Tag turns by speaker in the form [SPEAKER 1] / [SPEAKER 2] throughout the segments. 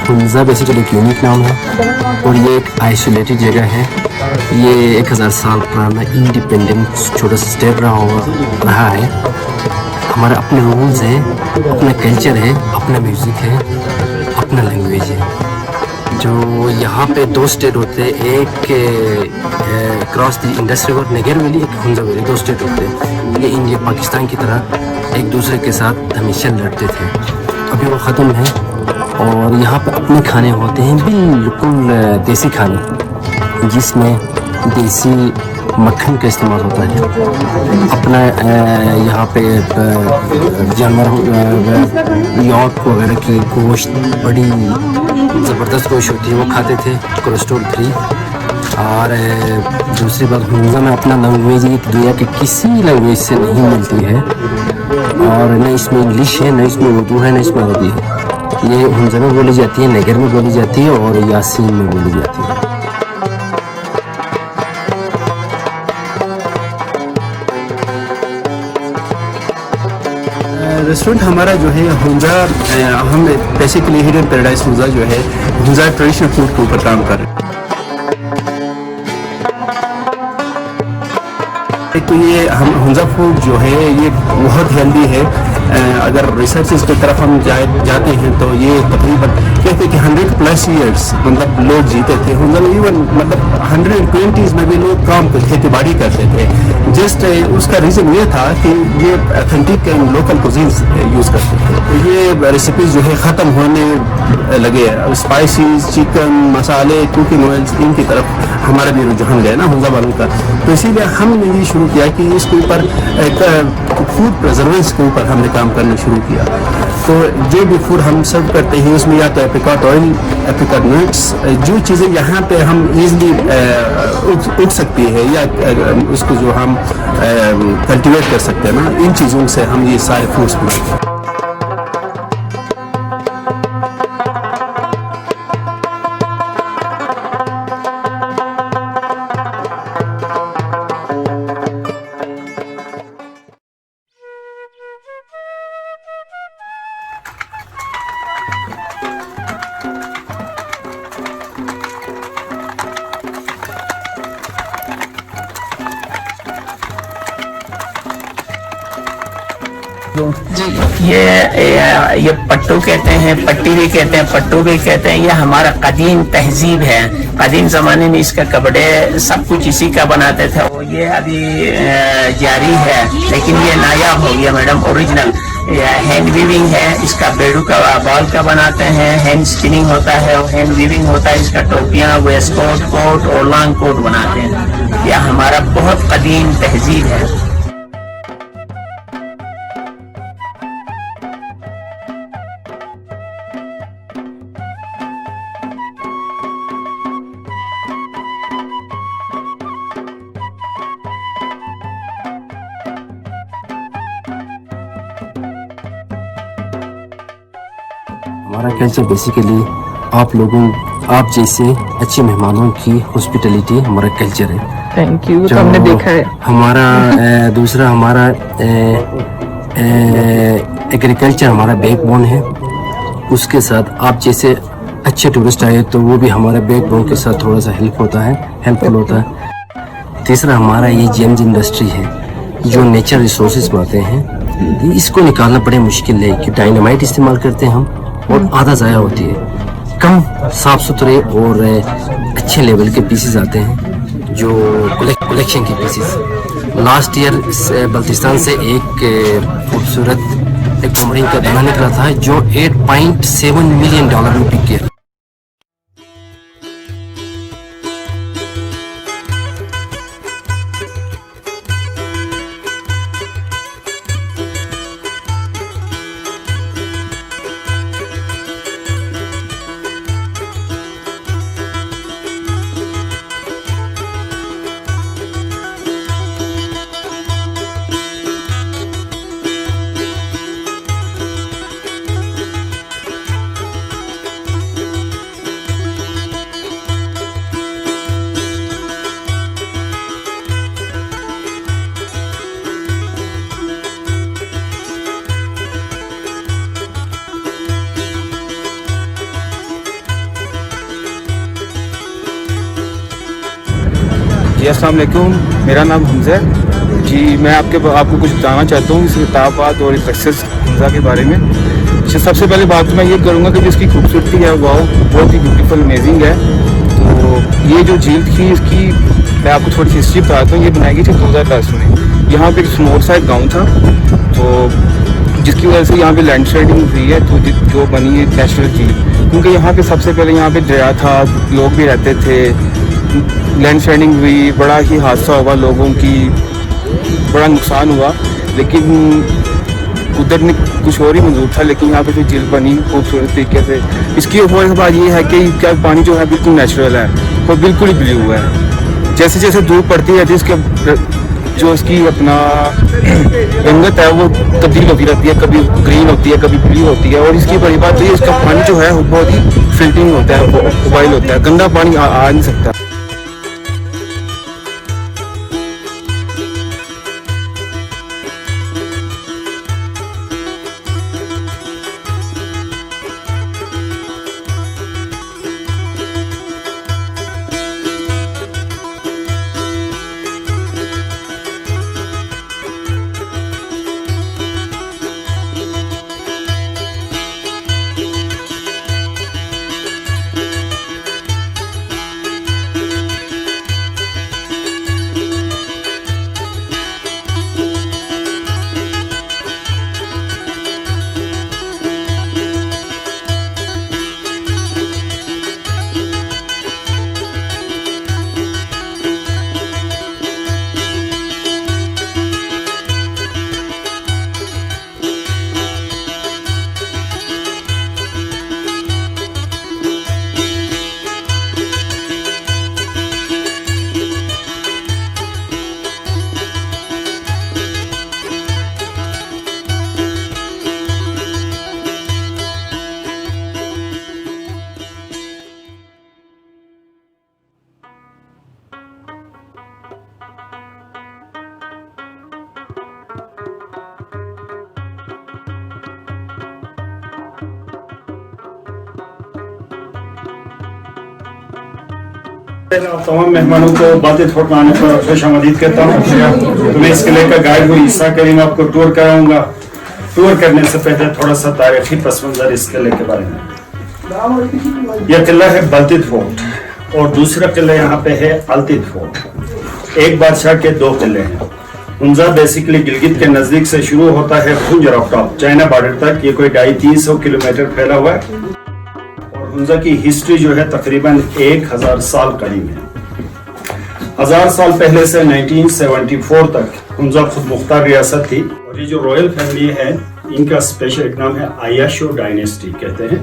[SPEAKER 1] Hunza basically एक unique नाम है और ये एक आइसोलेटेड जगह है। ये 1000 साल पुराना इंडिपेंडेंट छोटा सा स्टेट रहा है। हमारे अपने रूल्स है, अपना कल्चर है, अपना म्यूज़िक है, अपना लैंग्वेज है। जो यहाँ पे 2 स्टेट होते हैं, एक क्रॉस द इंडस्ट्री और नेगर वैली, एक हुंजा वैली, 2 स्टेट होते हैं। ये इंडिया पाकिस्तान की तरह एक दूसरे के साथ हमेशा लड़ते थे, अभी वो ख़त्म है। और यहाँ पे अपने खाने होते हैं बिल्कुल देसी खाने, जिसमें देसी मक्खन का इस्तेमाल होता है। अपना यहाँ पे जानवर यॉक वगैरह की गोश्त बड़ी ज़बरदस्त गोश्त होती है, वो खाते थे, कोलेस्ट्रॉल फ्री। और दूसरी बात, हुंजा में अपना लैंग्वेज एक दुनिया के किसी लैंग्वेज से नहीं मिलती है। और न इसमें इंग्लिश है, न इसमें उर्दू है, न इसमें अरबी है। ये हुंजा में बोली जाती है, नेगर में बोली जाती है और यासीन में बोली जाती है।
[SPEAKER 2] रेस्टोरेंट हमारा जो है हुंजा, हम बेसिकली हिडन पैराडाइज हुंजा जो है, हुंजा ट्रेडिशनल फूड के ऊपर काम कर रहे हैं। तो ये हम हुंजा फूड जो है ये बहुत हेल्दी है। अगर रिसर्चेस की तरफ हम जाते हैं तो ये तकरीबन कहते हैं कि 100+ ईयर्स मतलब लोग जीते थे हुंजा में। इवन मतलब 120s में भी लोग काम खेती बाड़ी करते थे। जस्ट उसका रीज़न ये था कि ये authentic and local cuisines use करते थे। ये रेसिपीज जो है ख़त्म होने लगे। स्पाइसीज, चिकन, मसाले, कुकिंग ऑयल्स, इनकी तरफ हमारा भी रुझान गया ना हुंजा वालों का। तो इसीलिए हमने ये शुरू किया कि इसके ऊपर फूड प्रिजर्वेंस के ऊपर हमने काम करना शुरू किया। तो जो भी फूड हम सर्व करते हैं उसमें या तो एप्रिकॉट ऑयल, एप्रिकॉट नट्स, जो चीज़ें यहाँ पे हम ईज़िली उग सकती है या उसको जो हम कल्टीवेट कर सकते हैं ना, इन चीज़ों से हम ये सारे फूड्स बनाते हैं।
[SPEAKER 3] ये पट्टू कहते हैं, पट्टी भी कहते हैं, पट्टू भी कहते हैं। ये हमारा कदीम तहजीब है। कदीम ज़माने में इसका कपड़े सब कुछ इसी का बनाते थे। और ये अभी जारी है, लेकिन ये नायाब हो गया मैडम। ओरिजिनल हैंड वीविंग है इसका। बेड़ू का बॉल का बनाते हैं, हैंड स्पिनिंग होता है और हैंड वीविंग होता है। इसका टोपियाँ, वेस्टकोट, कोट और लॉन्ग कोट बनाते हैं। यह हमारा बहुत कदीम तहजीब है।
[SPEAKER 1] हमारा कल्चर बेसिकली आप जैसे अच्छे मेहमानों की हॉस्पिटलिटी हमारा कल्चर है।
[SPEAKER 4] Thank you. तो हमने देखा है
[SPEAKER 1] हमारा दूसरा हमारा एग्रीकल्चर हमारा बैकबोन है। उसके साथ आप जैसे अच्छे टूरिस्ट आए तो वो भी हमारा बैकबोन के साथ थोड़ा सा हेल्पफुल होता है। तीसरा हमारा ये जेम्स इंडस्ट्री है, जो नेचर रिसोर्सेज बनाते हैं। इसको निकालना बड़े मुश्किल है कि डायनामाइट इस्तेमाल करते हैं हम और आधा ज़ाया होती है। कम साफ़ सुथरे और अच्छे लेवल के पीसेस आते हैं, जो कलेक्शन के पीसेस। लास्ट ईयर बल्तिस्तान से एक खूबसूरत एक कमरीन का दाना निकला था, जो $8.7 मिलियन में बिक गया।
[SPEAKER 5] जी अस्सलाम वालेकुम, मेरा नाम हमजा है जी। मैं आपको कुछ बताना चाहता हूँ इस इताबाद और इस एक्सेस हमजा के बारे में। अच्छा, सबसे पहले बात तो मैं ये करूँगा कि जिसकी खूबसूरती है वो बहुत ही ब्यूटीफुल अमेजिंग है। तो ये जो झील थी इसकी मैं आपको थोड़ी सी हिस्ट्री बताता हूँ। ये बनाई गई थी 2010 में। यहाँ पे एक स्मॉल सा एक गाँव था, तो जिसकी वजह से यहाँ पे लैंड स्लाइडिंग हुई है, तो जो बनी है नेचुरल झील। क्योंकि यहाँ पे सबसे पहले यहाँ पे दरिया था, लोग भी रहते थे, लैंड स्लाइडिंग हुई, बड़ा ही हादसा हुआ, लोगों की बड़ा नुकसान हुआ। लेकिन कुदरत ने कुछ और ही मंजूर था, लेकिन यहाँ पे जो झील बनी खूबसूरत तरीके से। इसकी और बात ये है कि क्या पानी जो है बिल्कुल नेचुरल है और बिल्कुल ही ब्लू है। जैसे जैसे धूप पड़ती है जिसके जो इसकी अपना रंगत है वो तब्दील होती रहती है, कभी ग्रीन होती है, कभी ब्लू होती है। और इसकी बड़ी बात तो ये इसका पानी जो है वो बहुत ही फिल्टरिंग होता है, बॉइल होता है, गंदा पानी आ नहीं सकता।
[SPEAKER 6] तमाम मेहमानों को बातें थोड़ा आने पर खुश आमदीद कहता हूँ। मैं इस किले का गाइड हूँ ईसा करीम, आपको टूर कराऊंगा। टूर करने से पहले थोड़ा सा तारीखी पस मंजर इस किले के बारे में। यह किला है बल्तित फोर्ट और दूसरा किला यहाँ पे है अल्तित फोर्ट। एक बादशाह के दो किले हैं। हुंजा बेसिकली गिलगित के नजदीक से शुरू होता है भुंज रॉक टॉप चाइना बॉर्डर तक। ये कोई 250-300 किलोमीटर फैला हुआ है। हुंजा की हिस्ट्री जो है तकरीबन 1000 साल करीब है। 1000 साल पहले से 1974 तक हुंजा खुद मुख्तार रियासत थी। और ये जो रॉयल फैमिली है इनका स्पेशल एक नाम है आयाशो डायनेस्टी कहते हैं।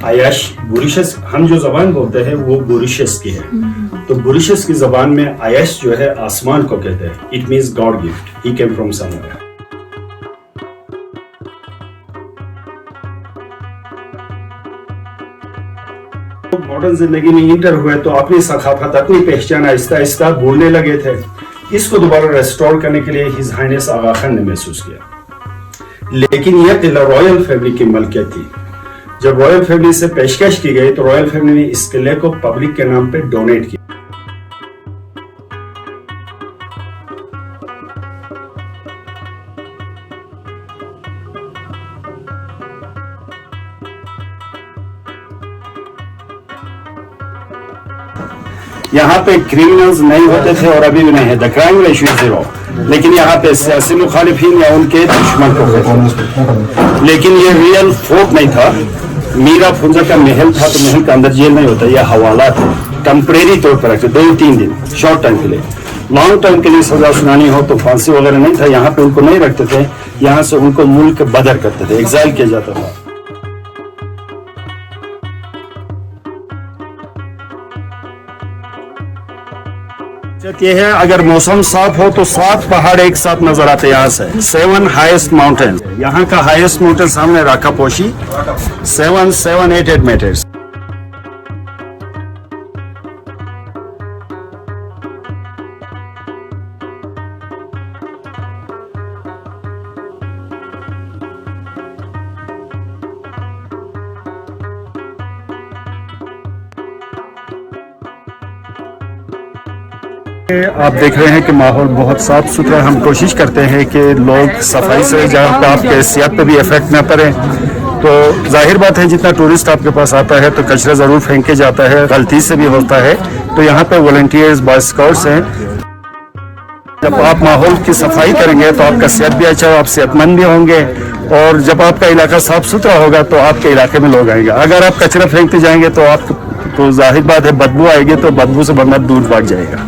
[SPEAKER 6] आयाश बुरिशस, हम जो जबान बोलते हैं वो बुरिशस की है। तो बुरिशस की जबान में आयाश जो है आसमान को कहते हैं। It means God gift, he came from somewhere. Modern जिंदगी में इंटर हुए तो अपनी सकाफत, अपनी पहचान आहिस्ता आहिस्ता भूलने लगे थे। इसको दोबारा रेस्टोर करने के लिए हिज हाइनेस आगा खान ने महसूस किया। लेकिन यह किला रॉयल फैमिली की मलकियत थी। जब रॉयल फैमिली से पेशकश की गई तो रॉयल फैमिली ने इस किले को पब्लिक के नाम पे डोनेट किया। यहाँ पे क्रिमिनल्स नहीं होते थे और अभी भी नहीं है। The crime ratio 0। लेकिन यहाँ पे सियासी मुखालिफिन या उनके दुश्मन को कहते। लेकिन ये रियल फोर्ट नहीं था। मीरा फुंजा का महल था, तो महल के अंदर जेल नहीं होता, यह हवाला था। टेम्परेरी तौर पर रखते 2-3 दिन, शॉर्ट टाइम के लिए। लॉन्ग टाइम के लिए सजा सुनानी हो तो फांसी वगैरह नहीं था। यहाँ पे उनको नहीं रखते थे, यहाँ से उनको मुल्क बदर करते थे, एग्जाइल किया जाता था। ये है अगर मौसम साफ हो तो 7 पहाड़ एक साथ नजर आते हैं। यहाँ से 7 हाईएस्ट माउंटेन। यहाँ का हाईएस्ट माउंटेन सामने राकापोशी 788 मीटर्स। आप देख रहे हैं कि माहौल बहुत साफ सुथरा। हम कोशिश करते हैं कि लोग सफाई से जहाँ पे आपके सेहत पे भी इफेक्ट ना पड़े। तो जाहिर बात है जितना टूरिस्ट आपके पास आता है तो कचरा ज़रूर फेंक के जाता है, गलती से भी होता है। तो यहाँ पे वॉलंटियर्स बॉय स्काउट्स हैं। जब आप माहौल की सफाई करेंगे तो आपका सेहत भी अच्छा, आप सेहतमंद भी होंगे। और जब आपका इलाका साफ सुथरा होगा तो आपके इलाके में लोग आएंगे। अगर आप कचरा फेंकते जाएंगे तो आप तो जाहिर बात है बदबू आएगी, तो बदबू से बंदा दूर भाग जाएगा।